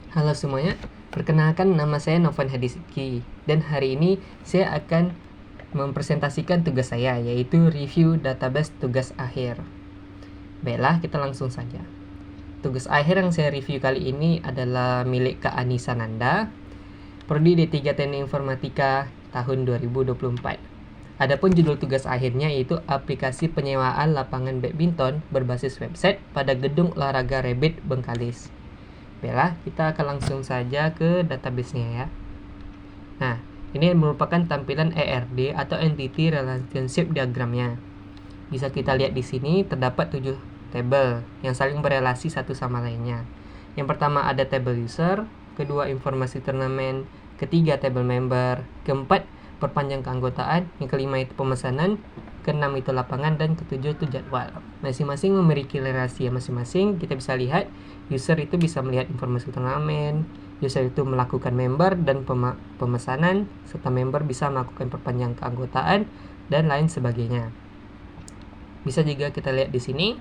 Halo semuanya, perkenalkan nama saya Novan Hadizki dan hari ini saya akan mempresentasikan tugas saya, yaitu review database tugas akhir. Baiklah, kita langsung saja. Tugas akhir yang saya review kali ini adalah milik Kak Anissa Nanda, Prodi D3 Teknik Informatika tahun 2024. Adapun judul tugas akhirnya yaitu aplikasi penyewaan lapangan badminton berbasis website pada gedung olahraga Rebit Bengkalis. Baiklah, kita akan langsung saja ke database-nya ya. Nah, ini merupakan tampilan ERD atau Entity Relationship Diagramnya. Bisa kita lihat di sini terdapat 7 tabel yang saling berelasi satu sama lainnya. Yang pertama ada tabel user, kedua informasi turnamen, ketiga tabel member, keempat perpanjang keanggotaan, yang kelima itu pemesanan, keenam itu lapangan, dan ketujuh itu jadwal. Masing-masing memiliki relasi masing-masing. Kita bisa lihat user itu bisa melihat informasi turnamen, user itu melakukan member dan pemesanan, serta member bisa melakukan perpanjang keanggotaan dan lain sebagainya. Bisa juga kita lihat di sini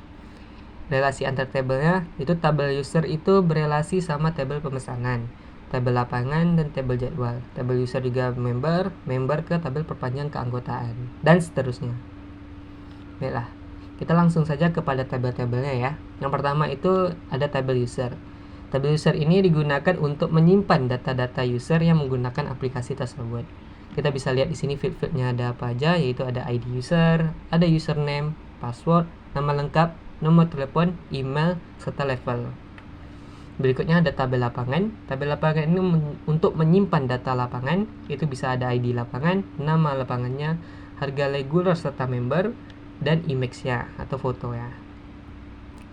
relasi antar tabelnya, itu tabel user itu berelasi sama tabel pemesanan, tabel lapangan, dan tabel jadwal. Tabel user juga member ke tabel perpanjang keanggotaan, dan seterusnya. Baiklah, kita langsung saja kepada tabel-tabelnya ya. Yang pertama itu ada tabel user. Tabel user ini digunakan untuk menyimpan data-data user yang menggunakan aplikasi tersebut. Kita bisa lihat di sini field-fieldnya ada apa aja, yaitu ada ID user, ada username, password, nama lengkap, nomor telepon, email, serta level. Berikutnya ada tabel lapangan. Tabel lapangan ini untuk menyimpan data lapangan, itu bisa ada ID lapangan, nama lapangannya, harga regular serta member, dan image-nya atau foto ya.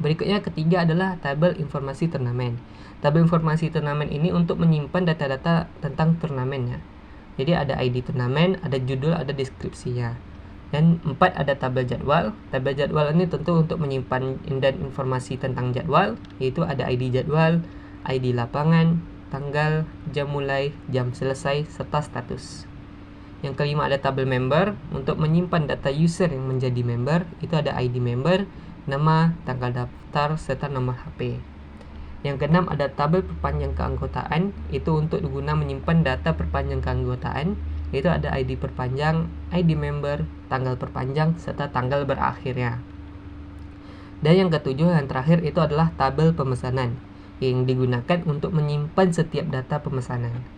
Berikutnya ketiga adalah tabel informasi turnamen. Tabel informasi turnamen ini untuk menyimpan data-data tentang turnamennya. Jadi ada ID turnamen, ada judul, ada deskripsinya. Dan 4 ada tabel jadwal. Tabel jadwal ini tentu untuk menyimpan dan informasi tentang jadwal, yaitu ada ID jadwal, ID lapangan, tanggal, jam mulai, jam selesai, serta status. Yang kelima ada tabel member, untuk menyimpan data user yang menjadi member, itu ada ID member, nama, tanggal daftar, serta nomor HP. Yang keenam ada tabel perpanjang keanggotaan, itu untuk guna menyimpan data perpanjang keanggotaan, yaitu ada ID perpanjang, ID member, tanggal perpanjang, serta tanggal berakhirnya. Dan yang ketujuh, yang terakhir itu adalah tabel pemesanan, yang digunakan untuk menyimpan setiap data pemesanan.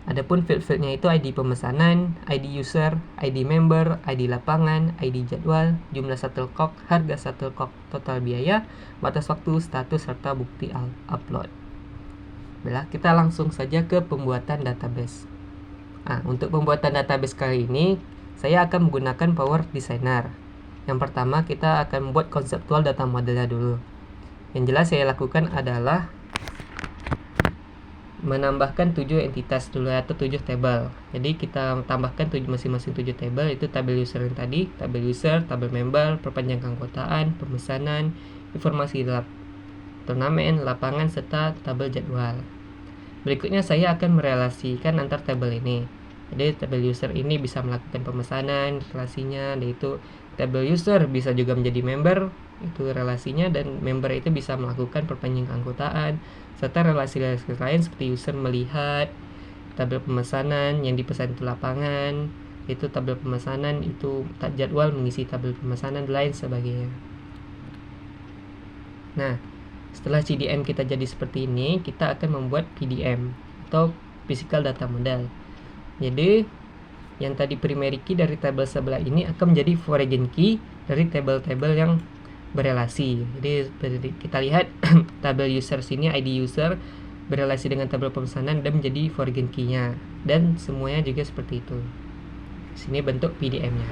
Adapun field-fieldnya itu ID pemesanan, ID user, ID member, ID lapangan, ID jadwal, jumlah shuttlecock, harga shuttlecock, total biaya, batas waktu, status, serta bukti upload. Baiklah, kita langsung saja ke pembuatan database. Nah, untuk pembuatan database kali ini, saya akan menggunakan Power Designer. Yang pertama, kita akan membuat konseptual data modelnya dulu. Yang jelas saya lakukan adalah menambahkan 7 entitas dulu atau 7 tabel. Jadi kita tambahkan masing-masing 7 tabel, itu tabel user yang tadi, tabel user, tabel member, perpanjang keanggotaan, pemesanan, informasi turnamen, lapangan, serta tabel jadwal. Berikutnya saya akan merelasikan antar tabel ini. Jadi tabel user ini bisa melakukan pemesanan, relasinya, yaitu tabel user bisa juga menjadi member, itu relasinya, dan member itu bisa melakukan perpanjang keanggotaan, serta relasi-relasi lain seperti user melihat tabel pemesanan yang dipesan itu lapangan, itu tabel pemesanan, itu jadwal mengisi tabel pemesanan, dan lain sebagainya. Nah, setelah CDM kita jadi seperti ini, kita akan membuat PDM atau Physical Data Model. Jadi yang tadi primary key dari tabel sebelah ini akan menjadi foreign key dari tabel-tabel yang berelasi. Jadi kita lihat tabel user sini, ID user berelasi dengan tabel pemesanan dan menjadi foreign key-nya, dan semuanya juga seperti itu. Sini bentuk PDM-nya.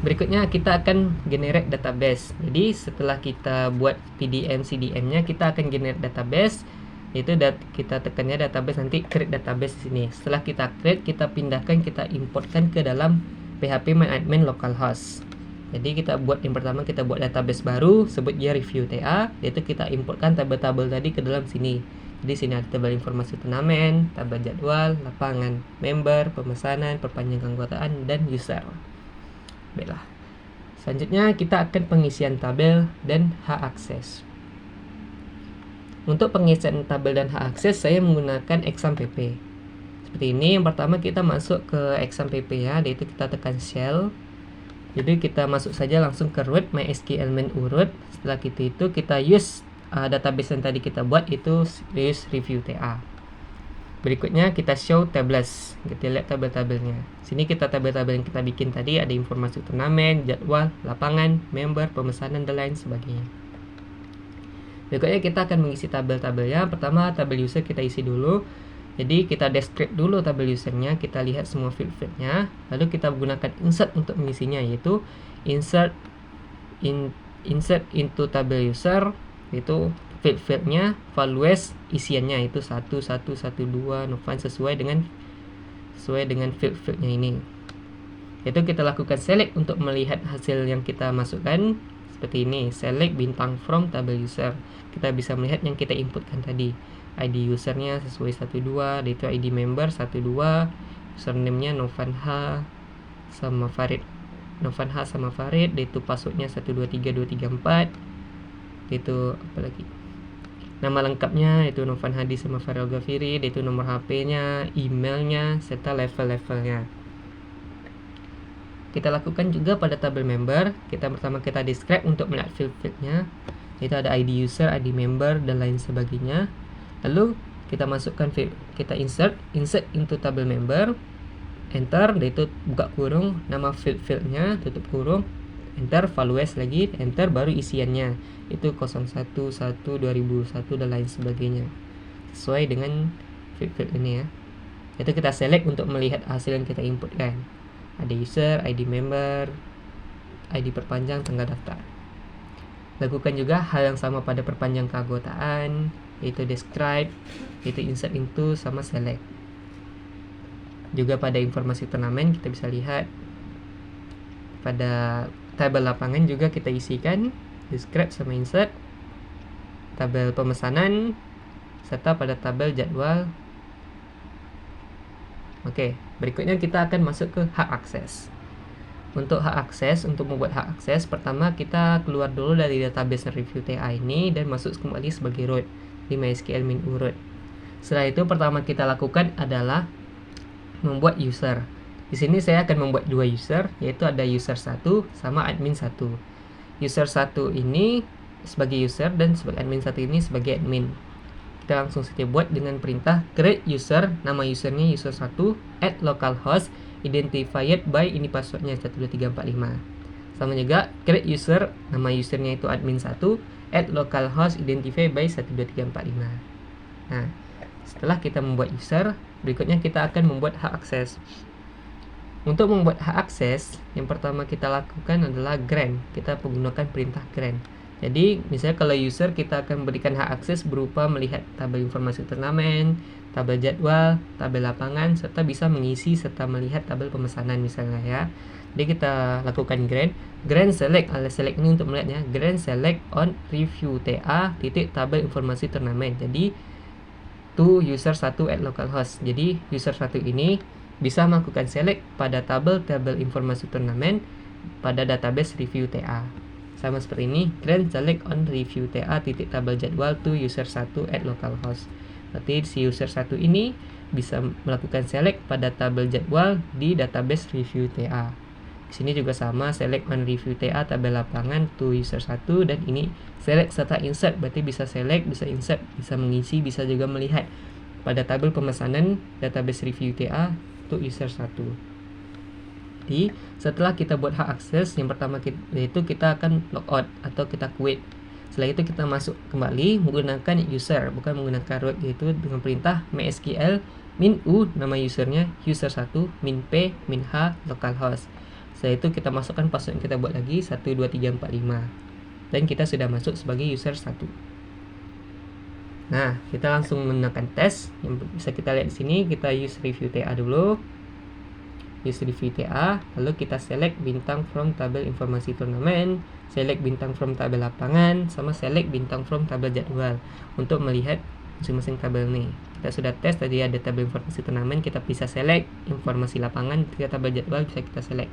Berikutnya kita akan generate database. Jadi setelah kita buat PDM CDM-nya, kita akan generate database. Itu kita tekannya database, nanti create database di sini. Setelah kita create, kita pindahkan, kita importkan ke dalam PHP MyAdmin localhost. Jadi kita buat yang pertama, kita buat database baru, sebut dia review TA, yaitu kita importkan tabel-tabel tadi ke dalam sini. Jadi sini ada tabel informasi turnamen, tabel jadwal, lapangan, member, pemesanan, perpanjang keanggotaan, dan user. Baiklah. Selanjutnya kita akan pengisian tabel dan hak akses. Untuk pengisian tabel dan hak akses saya menggunakan exam pp. Seperti ini. Yang pertama kita masuk ke exam pp ya, yaitu kita tekan shell. Jadi kita masuk saja langsung ke root MySQL main urut. Setelah kita use database yang tadi kita buat, itu use review TA. Berikutnya kita show tables. Kita lihat tabel-tabelnya. Sini kita tabel-tabel yang kita bikin tadi, ada informasi turnamen, jadwal, lapangan, member, pemesanan, dan lain sebagainya. Berikutnya kita akan mengisi tabel-tabelnya. Pertama tabel user kita isi dulu. Jadi kita describe dulu tabel usernya, kita lihat semua field-fieldnya. Lalu kita gunakan insert untuk mengisinya, yaitu insert into tabel user, yaitu field-fieldnya, values isiannya itu 1, 1, 1, 2, Novan sesuai dengan field-fieldnya ini. Itu kita lakukan select untuk melihat hasil yang kita masukkan. Seperti ini, select bintang from tabel user. Kita bisa melihat yang kita inputkan tadi. ID usernya sesuai 12, itu ID member 12, username-nya Novan H sama Farid. Novan H sama Farid, itu passwordnya 123234. Itu apa lagi? Nama lengkapnya itu Novan Hadi sama Farel Ghafiri, itu nomor HP-nya, emailnya, serta level-levelnya. Kita lakukan juga pada tabel member. Pertama kita describe untuk melihat field-fieldnya. Itu ada ID user, ID member, dan lain sebagainya. Lalu kita masukkan field, kita insert into tabel member, enter, itu buka kurung, nama field-fieldnya, tutup kurung, enter, values lagi, enter, baru isiannya. Itu 01/1/2001 dan lain sebagainya. Sesuai dengan field ini ya. Itu kita select untuk melihat hasil yang kita inputkan. Ada user, ID member, ID perpanjang, tanggal daftar. Lakukan juga hal yang sama pada perpanjang keanggotaan, yaitu describe, yaitu insert into, sama select. Juga pada informasi turnamen kita bisa lihat pada tabel lapangan juga kita isikan describe sama insert, tabel pemesanan, serta pada tabel jadwal. Oke, berikutnya kita akan masuk ke hak akses. Untuk hak akses, untuk membuat hak akses, pertama kita keluar dulu dari database review TA ini dan masuk kembali sebagai root di MySQL min urut. Setelah itu pertama kita lakukan adalah membuat user. Di sini saya akan membuat dua user, yaitu ada user 1 sama admin 1. User 1 ini sebagai user dan sebagai admin 1 ini sebagai admin. Kita langsung saja buat dengan perintah create user, nama usernya user 1, add localhost, identified by, ini passwordnya 12345. Sama juga create user, nama usernya itu admin 1, add localhost, identified by 12345. Nah, setelah kita membuat user, berikutnya kita akan membuat hak akses. Untuk membuat hak akses, yang pertama kita lakukan adalah grant. Kita menggunakan perintah grant. Jadi, misalnya kalau user kita akan berikan hak akses berupa melihat tabel informasi turnamen, tabel jadwal, tabel lapangan, serta bisa mengisi serta melihat tabel pemesanan misalnya ya. Jadi kita lakukan grant. Grant select, select ini untuk melihatnya. Grant select on review TA titik tabel informasi turnamen. Jadi, to user 1 at localhost. Jadi, user 1 ini bisa melakukan select pada tabel informasi turnamen pada database review TA. Sama seperti ini, grant select on review TA titik tabel jadwal to user 1 at localhost. Berarti si user 1 ini bisa melakukan select pada tabel jadwal di database review TA. Di sini juga sama, select on review TA tabel lapangan to user 1, dan ini select serta insert, berarti bisa select, bisa insert, bisa mengisi, bisa juga melihat pada tabel pemesanan database review TA to user 1. Jadi setelah kita buat hak akses, yang pertama yaitu kita akan logout atau kita quit. Setelah itu kita masuk kembali menggunakan user, bukan menggunakan root, yaitu dengan perintah MySQL min u, nama usernya user 1, min p, min h, localhost. Setelah itu kita masukkan password yang kita buat lagi 12345, dan kita sudah masuk sebagai user 1. Nah, kita langsung menggunakan tes. Yang bisa kita lihat di sini, kita use review TA dulu. Use review TA, lalu kita select bintang from tabel informasi turnamen, select bintang from tabel lapangan, sama select bintang from tabel jadwal untuk melihat masing-masing tabel nih. Kita sudah tes tadi ada tabel informasi turnamen, kita bisa select informasi lapangan, ketika tabel jadwal bisa kita select.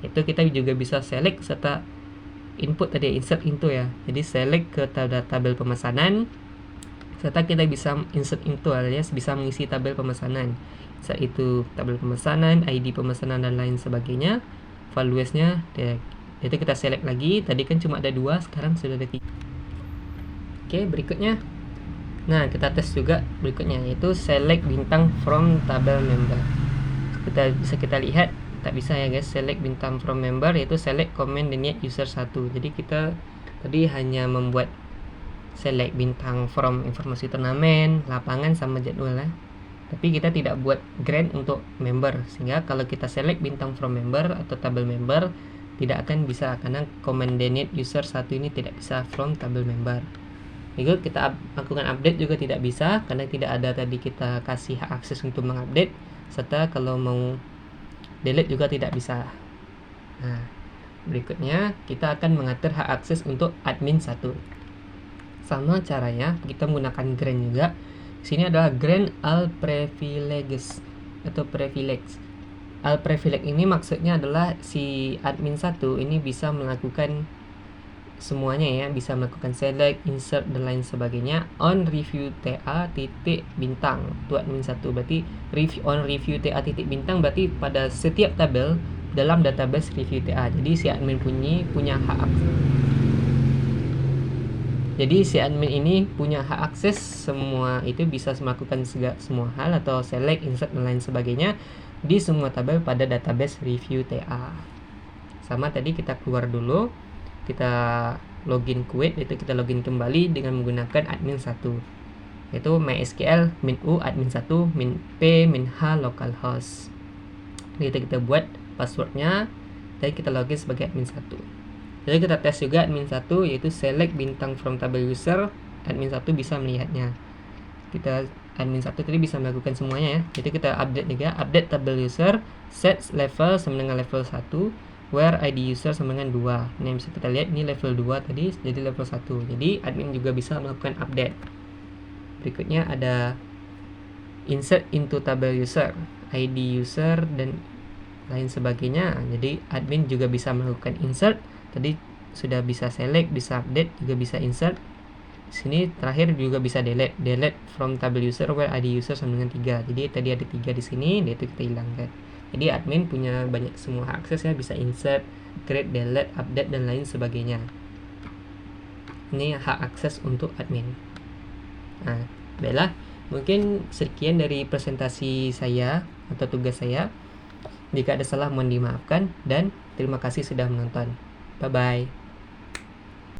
Itu kita juga bisa select serta input tadi insert into ya. Jadi select ke tabel pemesanan, serta kita bisa insert into alias bisa mengisi tabel pemesanan, saat itu tabel pemesanan, ID pemesanan dan lain sebagainya. Valuesnya itu kita select lagi, tadi kan cuma ada 2, sekarang sudah ada 3. Oke, berikutnya nah kita tes juga berikutnya, yaitu select bintang from tabel member. Kita lihat tak bisa ya guys, select bintang from member, yaitu select comment denied user 1. Jadi kita tadi hanya membuat select bintang from informasi turnamen, lapangan sama jadwal ya. Tapi kita tidak buat grant untuk member, sehingga kalau kita select bintang from member atau tabel member tidak akan bisa, karena comment denied user 1 ini tidak bisa from tabel member. Juga kita lakukan update juga tidak bisa, karena tidak ada tadi kita kasih hak akses untuk mengupdate, serta kalau mau delete juga tidak bisa. Nah, berikutnya kita akan mengatur hak akses untuk admin 1. Sama caranya, kita menggunakan grant juga. Sini adalah grant all privileges atau privilege. All privilege ini maksudnya adalah si admin 1 ini bisa melakukan semuanya ya, bisa melakukan select, insert dan lain sebagainya on review TA titik bintang untuk admin 1. Berarti on review TA titik bintang berarti pada setiap tabel dalam database review TA. Jadi si admin punya hak akses. Jadi si admin ini punya hak akses semua itu, bisa melakukan semua hal atau select, insert dan lain sebagainya di semua tabel pada database review TA. Sama tadi kita keluar dulu, kita login quit, itu kita login kembali dengan menggunakan admin 1, yaitu MySQL min u admin 1 min p min h localhost. Kita buat passwordnya dan kita login sebagai admin 1. Jadi kita tes juga admin 1, yaitu select bintang from tabel user, admin 1 bisa melihatnya. Kita admin 1 tadi bisa melakukan semuanya ya. Jadi kita update juga, update tabel user, set level sama dengan level 1, where ID user sama dengan 2. Ini bisa kita lihat, ini level 2 tadi jadi level 1. Jadi admin juga bisa melakukan update. Berikutnya ada insert into tabel user, ID user dan lain sebagainya. Jadi admin juga bisa melakukan insert. Tadi sudah bisa select, bisa update, juga bisa insert. Sini terakhir juga bisa delete from tabel user where ID user sama dengan 3. Jadi tadi ada 3 di sini, itu kita hilangkan. Jadi admin punya banyak semua akses ya, bisa insert, create, delete, update dan lain sebagainya. Ini hak akses untuk admin. Nah, baiklah, mungkin sekian dari presentasi saya atau tugas saya. Jika ada salah mohon dimaafkan dan terima kasih sudah menonton. Bye bye.